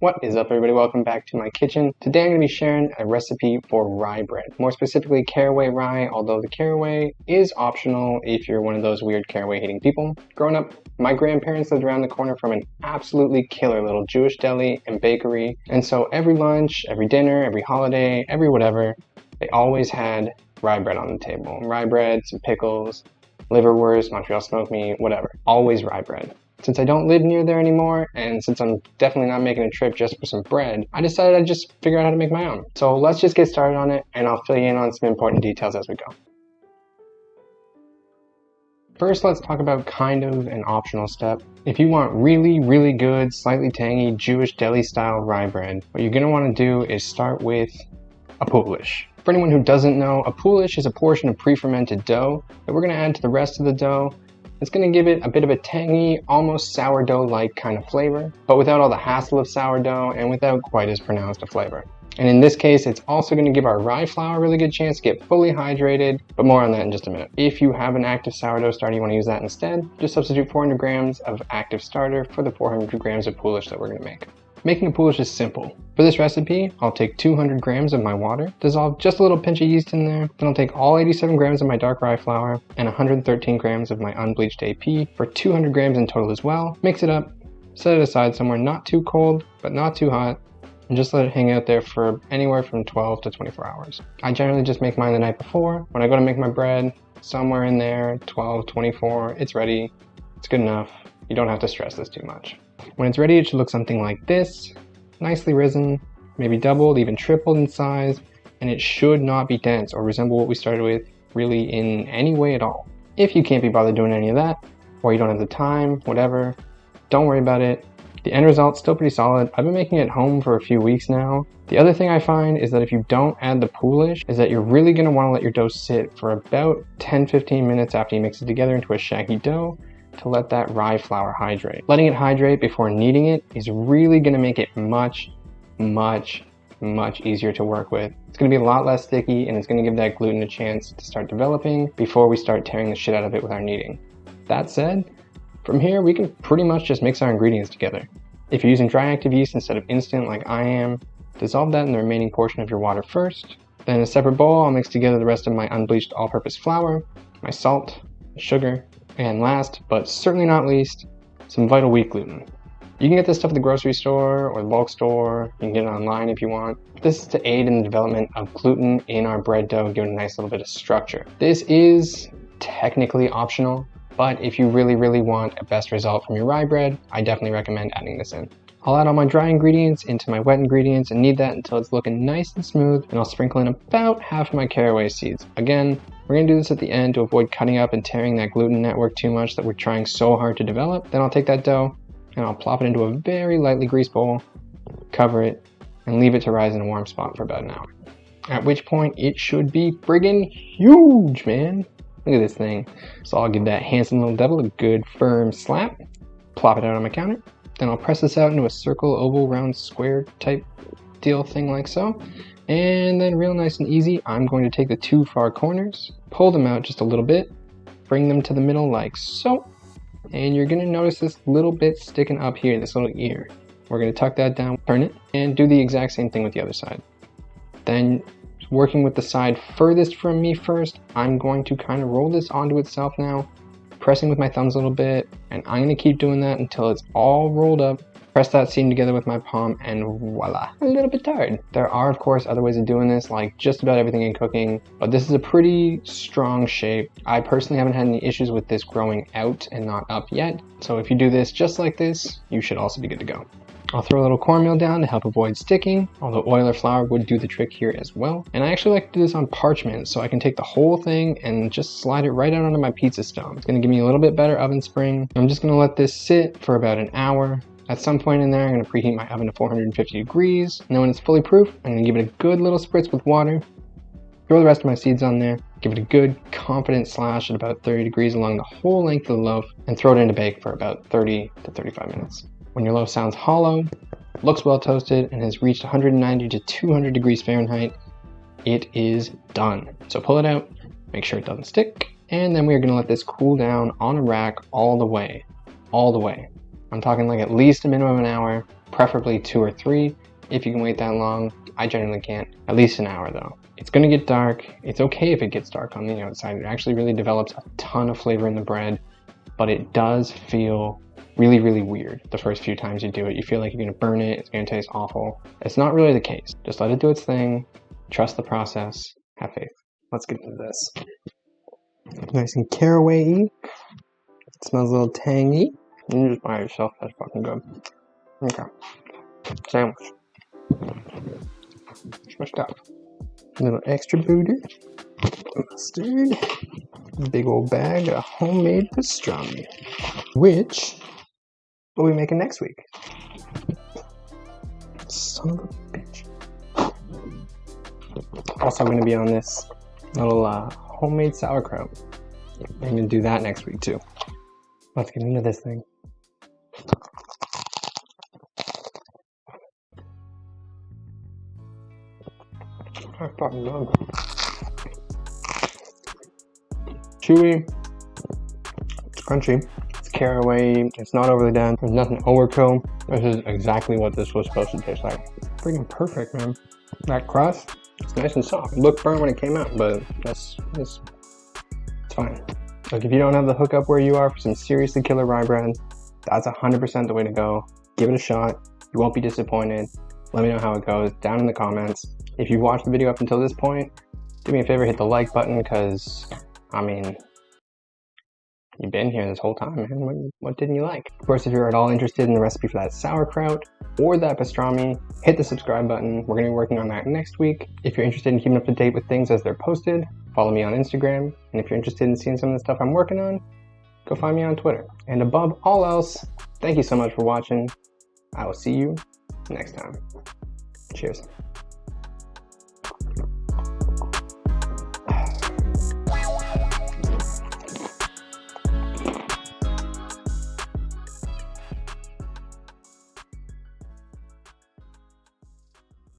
What is up, everybody? Welcome back to my kitchen. Today I'm going to be sharing a recipe for rye bread, more specifically caraway rye, although the caraway is optional if you're one of those weird caraway hating people. Growing up, my grandparents lived around the corner from an absolutely killer little Jewish deli and bakery, and so every lunch, every dinner, every holiday, every whatever, they always had rye bread on the table. Rye bread, some pickles, liverwurst, Montreal smoked meat, whatever. Always rye bread. Since I don't live near there anymore, and since I'm definitely not making a trip just for some bread, I decided I'd just figure out how to make my own. So let's just get started on it, and I'll fill you in on some important details as we go. First, let's talk about kind of an optional step. If you want really good, slightly tangy, Jewish deli-style rye bread, what you're going to want to do is start with a Poolish. For anyone who doesn't know, a Poolish is a portion of pre-fermented dough that we're going to add to the rest of the dough. It's going to give it a bit of a tangy, almost sourdough-like kind of flavor, but without all the hassle of sourdough and without quite as pronounced a flavor. And in this case, it's also going to give our rye flour a really good chance to get fully hydrated, but more on that in just a minute. If you have an active sourdough starter, you want to use that instead, just substitute 400 grams of active starter for the 400 grams of Poolish that we're going to make. Making a Poolish is simple. For this recipe, I'll take 200 grams of my water, dissolve just a little pinch of yeast in there, then I'll take all 87 grams of my dark rye flour and 113 grams of my unbleached AP for 200 grams in total as well. Mix it up, set it aside somewhere not too cold, but not too hot, and just let it hang out there for anywhere from 12 to 24 hours. I generally just make mine the night before. When I go to make my bread, somewhere in there, 12, 24, it's ready. It's good enough. You don't have to stress this too much. When it's ready, it should look something like this, nicely risen, maybe doubled, even tripled in size, and it should not be dense or resemble what we started with really in any way at all. If you can't be bothered doing any of that, or you don't have the time, whatever, don't worry about it. The end result's still pretty solid. I've been making it at home for a few weeks now. The other thing I find is that if you don't add the Poolish, is that you're really going to want to let your dough sit for about 10-15 minutes after you mix it together into a shaggy dough, to let that rye flour hydrate. Letting it hydrate before kneading it is really going to make it much easier to work with. It's going to be a lot less sticky, and it's going to give that gluten a chance to start developing before we start tearing the shit out of it with our kneading. That said, from here we can pretty much just mix our ingredients together. If you're using dry active yeast instead of instant like I am, dissolve that in the remaining portion of your water first. Then in a separate bowl, I'll mix together the rest of my unbleached all-purpose flour, my salt, sugar, and last, but certainly not least, some vital wheat gluten. You can get this stuff at the grocery store or the bulk store. You can get it online if you want. This is to aid in the development of gluten in our bread dough, giving a nice little bit of structure. This is technically optional, but if you really want a best result from your rye bread, I definitely recommend adding this in. I'll add all my dry ingredients into my wet ingredients and knead that until it's looking nice and smooth, and I'll sprinkle in about half of my caraway seeds. Again, we're going to do this at the end to avoid cutting up and tearing that gluten network too much that we're trying so hard to develop. Then I'll take that dough and I'll plop it into a very lightly greased bowl, cover it, and leave it to rise in a warm spot for about an hour. At which point it should be friggin' huge, man. Look at this thing. So I'll give that handsome little devil a good firm slap, plop it out on my counter. Then I'll press this out into a circle, oval, round, square type deal thing like so. And then real nice and easy, I'm going to take the two far corners, pull them out just a little bit, bring them to the middle like so. And you're going to notice this little bit sticking up here, this little ear. We're going to tuck that down, turn it, and do the exact same thing with the other side. Then working with the side furthest from me first, I'm going to kind of roll this onto itself now, pressing with my thumbs a little bit, and I'm going to keep doing that until it's all rolled up. Press that seam together with my palm, and voila, a little bit tired. There are, of course, other ways of doing this, like just about everything in cooking, but this is a pretty strong shape. I personally haven't had any issues with this growing out and not up yet, so if you do this just like this, you should also be good to go. I'll throw a little cornmeal down to help avoid sticking, although oil or flour would do the trick here as well. And I actually like to do this on parchment, so I can take the whole thing and just slide it right out onto my pizza stone. It's going to give me a little bit better oven spring. I'm just going to let this sit for about an hour. At some point in there, I'm going to preheat my oven to 450 degrees. And then when it's fully proof, I'm going to give it a good little spritz with water. Throw the rest of my seeds on there. Give it a good confident slash at about 30 degrees along the whole length of the loaf. And throw it in to bake for about 30 to 35 minutes. When your loaf sounds hollow, looks well toasted, and has reached 190 to 200 degrees Fahrenheit, it is done. So pull it out, make sure it doesn't stick, and then we are going to let this cool down on a rack all the way. I'm talking like at least a minimum of an hour. preferably 2 or 3 if you can wait that long. I generally can't. At least an hour though. It's gonna get dark. It's okay if it gets dark on the outside. It actually really develops a ton of flavor in the bread, but it does feel really, really weird the first few times you do it. You feel like you're gonna burn it, it's gonna taste awful. It's not really the case. Just let it do its thing, trust the process, have faith. Let's get into this. Nice and caraway-y. It smells a little tangy. You just by yourself, that's fucking good. Okay. Sandwich. More stuff. A little extra butter. Mustard. Big old bag of homemade pastrami. Which will we making next week? Son of a bitch. Also, I'm going to be on this little homemade sauerkraut. I'm going to do that next week too. Let's get into this thing. That's fucking good. Chewy. It's crunchy. It's caraway. It's not overly dense. There's nothing overkill. This is exactly what this was supposed to taste like. Freaking perfect, man. That crust, it's nice and soft. It looked burnt when it came out, but it's fine. Like if you don't have the hookup where you are for some seriously killer rye bread, that's 100% the way to go. Give it a shot. You won't be disappointed. Let me know how it goes down in the comments. If you've watched the video up until this point, do me a favor, hit the like button, because, I mean, you've been here this whole time, man. What didn't you like? Of course, if you're at all interested in the recipe for that sauerkraut or that pastrami, hit the subscribe button. We're going to be working on that next week. If you're interested in keeping up to date with things as they're posted, follow me on Instagram. And if you're interested in seeing some of the stuff I'm working on, go find me on Twitter. And above all else, thank you so much for watching. I will see you next time. Cheers.